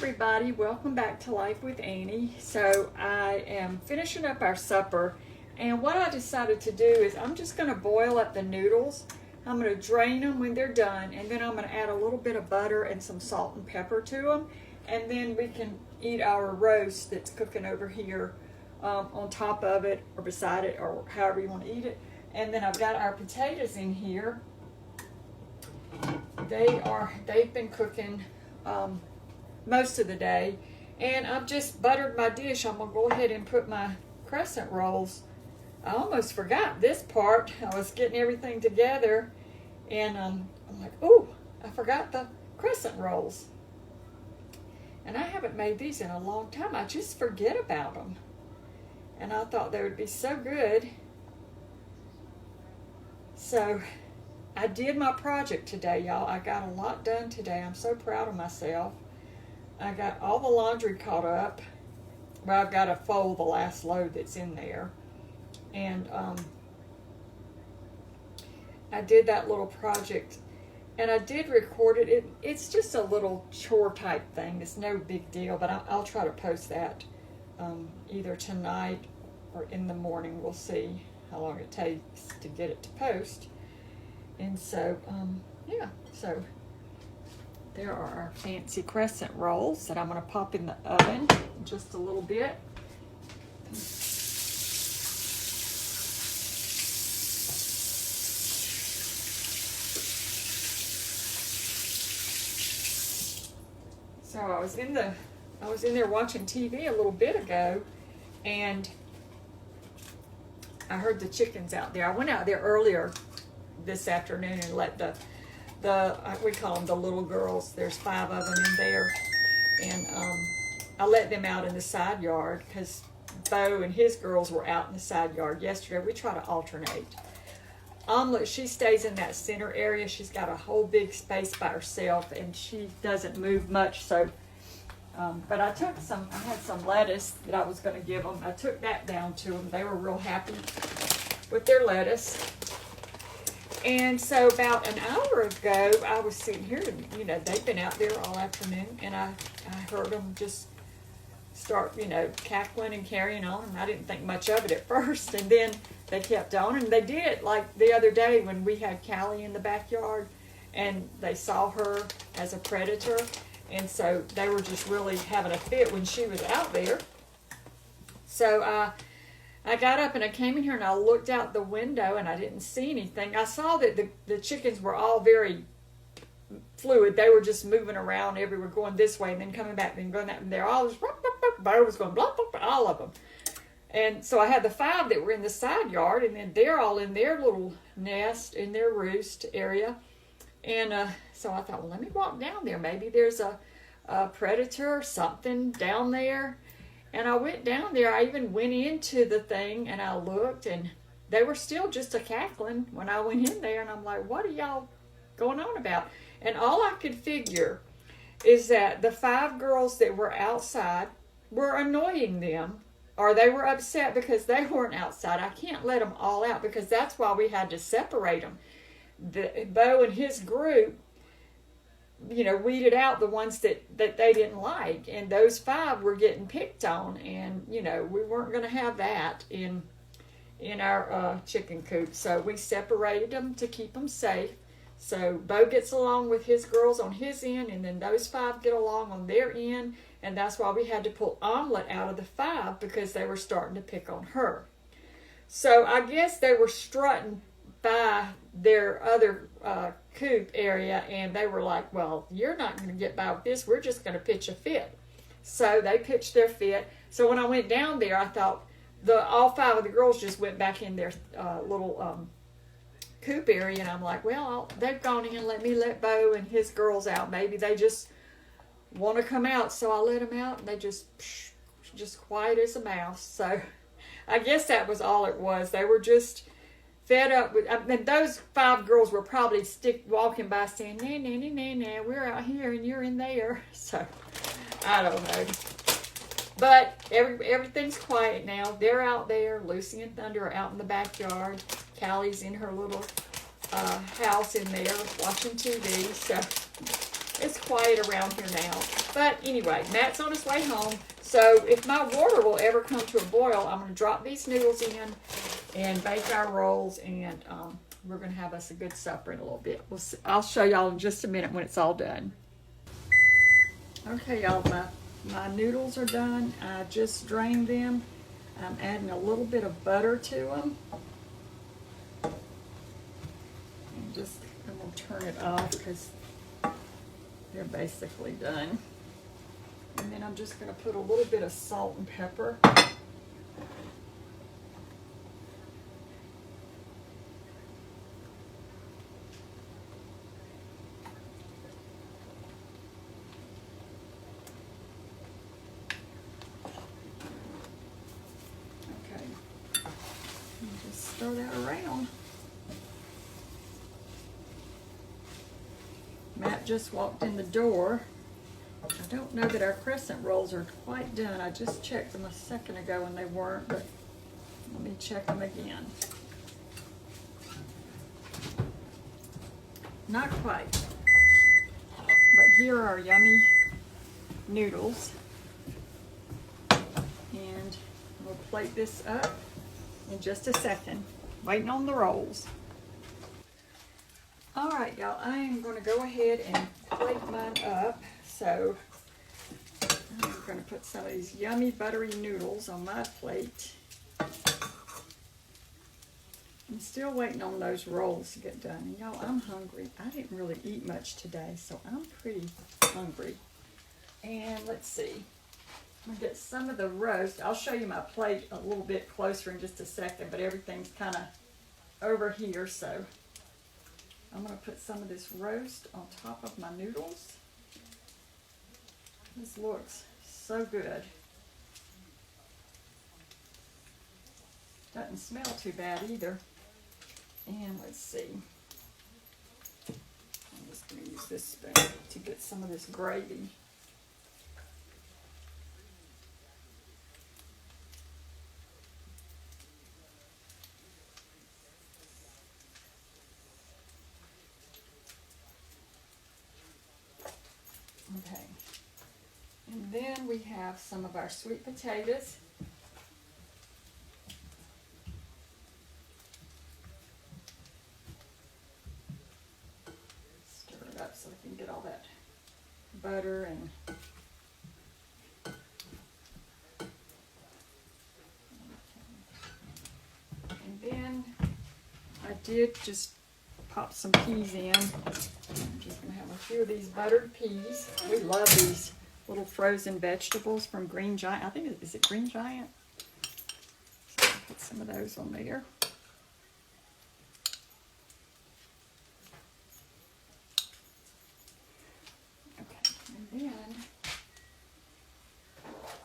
everybody, welcome back to Life with Annie. So I am finishing up our supper, and what I decided to do is I'm just going to boil up the noodles. I'm going to drain them when they're done, and then I'm going to add a little bit of butter and some salt and pepper to them, and then we can eat our roast that's cooking over here on top of it or beside it, or however you want to eat it. And then I've got our potatoes in here. They've been cooking most of the day, and I've just buttered my dish. I'm gonna go ahead and put my crescent rolls. I almost forgot this part. I was getting everything together, and I'm like, oh, I forgot the crescent rolls. And I haven't made these in a long time. I just forget about them, and I thought they would be so good. So I did my project today, y'all. I got a lot done today. I'm so proud of myself. I got all the laundry caught up. Well, I've got to fold the last load that's in there. And I did that little project. And I did record it. It's just a little chore type thing. It's no big deal, but I'll try to post that either tonight or in the morning. We'll see how long it takes to get it to post. And so, yeah, so there are our fancy crescent rolls that I'm going to pop in the oven in just a little bit. So I was in there watching TV a little bit ago, and I heard the chickens out there. I went out there earlier this afternoon and let we call them the little girls. There's 5 of them in there, and I let them out in the side yard because Bo and his girls were out in the side yard yesterday. We try to alternate. Omelet, she stays in that center area. She's got a whole big space by herself, and she doesn't move much. So, but I had some lettuce that I was going to give them. I took that down to them. They were real happy with their lettuce. And so about an hour ago, I was sitting here, and, they've been out there all afternoon, and I heard them just start, cackling and carrying on, and I didn't think much of it at first, and then they kept on, and they did, like the other day when we had Callie in the backyard, and they saw her as a predator, and so they were just really having a fit when she was out there. So I got up and I came in here and I looked out the window and I didn't see anything. I saw that the chickens were all very fluid. They were just moving around everywhere, going this way and then coming back and going that. And they're all just, Bo was going blah, blah, blah, all of them. And so I had the 5 that were in the side yard, and then they're all in their little nest, in their roost area. And so I thought, well, let me walk down there. Maybe there's a predator or something down there. And I went down there. I even went into the thing and I looked, and they were still just a cackling when I went in there. And I'm like, what are y'all going on about? And all I could figure is that the 5 girls that were outside were annoying them, or they were upset because they weren't outside. I can't let them all out because that's why we had to separate them. Bo and his group, weeded out the ones that they didn't like, and those 5 were getting picked on, and we weren't going to have that in our chicken coop. So we separated them to keep them safe. So Bo gets along with his girls on his end, and then those 5 get along on their end, and that's why we had to pull Omelet out of the 5 because they were starting to pick on her. So I guess they were strutting by their other coop area, and they were like, well, you're not going to get by with this. We're just going to pitch a fit. So they pitched their fit. So when I went down there, I thought all 5 of the girls just went back in their little coop area, and I'm like, well, they've gone in. Let Bo and his girls out. Maybe they just want to come out. So I let them out, and they just quiet as a mouse. So I guess that was all it was. They were just fed up with. I mean, those 5 girls were probably walking by saying, nah, we're out here and you're in there. So I don't know. But everything's quiet now. They're out there. Lucy and Thunder are out in the backyard. Callie's in her little house in there watching TV. So it's quiet around here now. But anyway, Matt's on his way home. So if my water will ever come to a boil, I'm going to drop these noodles in and bake our rolls, and we're going to have us a good supper in a little bit. I'll show y'all in just a minute when it's all done. Okay, y'all, my noodles are done. I just drained them. I'm adding a little bit of butter to them. And I'm going to turn it off because they're basically done. And then I'm just going to put a little bit of salt and pepper. Okay. And just stir that around. Matt just walked in the door. I don't know that our crescent rolls are quite done. I just checked them a second ago and they weren't, but let me check them again. Not quite. But here are our yummy noodles. And we'll plate this up in just a second. Waiting on the rolls. All right, y'all, I am going to go ahead and plate mine up. So I'm going to put some of these yummy buttery noodles on my plate. I'm still waiting on those rolls to get done. And y'all, I'm hungry. I didn't really eat much today, so I'm pretty hungry. And let's see. I'm going to get some of the roast. I'll show you my plate a little bit closer in just a second, but everything's kind of over here, so I'm going to put some of this roast on top of my noodles. This looks so good. Doesn't smell too bad either. And let's see. I'm just going to use this spoon to get some of this gravy. Okay. And then we have some of our sweet potatoes. Stir it up so we can get all that butter and then I did just pop some peas in. I'm just going to have a few of these buttered peas. We love these little frozen vegetables from Green Giant. I think, is it Green Giant? So I'll put some of those on there. Okay, and then,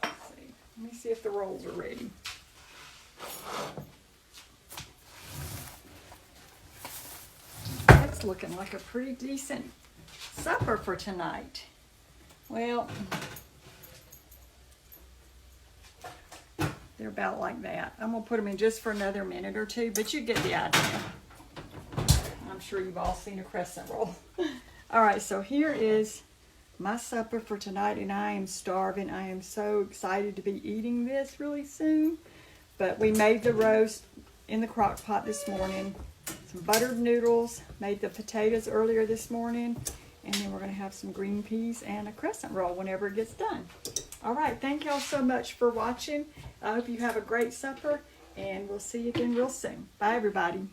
let's see. Let me see if the rolls are ready. That's looking like a pretty decent supper for tonight. Well, they're about like that. I'm going to put them in just for another minute or two, but you get the idea. I'm sure you've all seen a crescent roll. All right, so here is my supper for tonight, and I am starving. I am so excited to be eating this really soon. But we made the roast in the crock pot this morning. Some buttered noodles, made the potatoes earlier this morning, and then we're going to have some green peas and a crescent roll whenever it gets done. All right, thank y'all so much for watching. I hope you have a great supper, and we'll see you again real soon. Bye, everybody.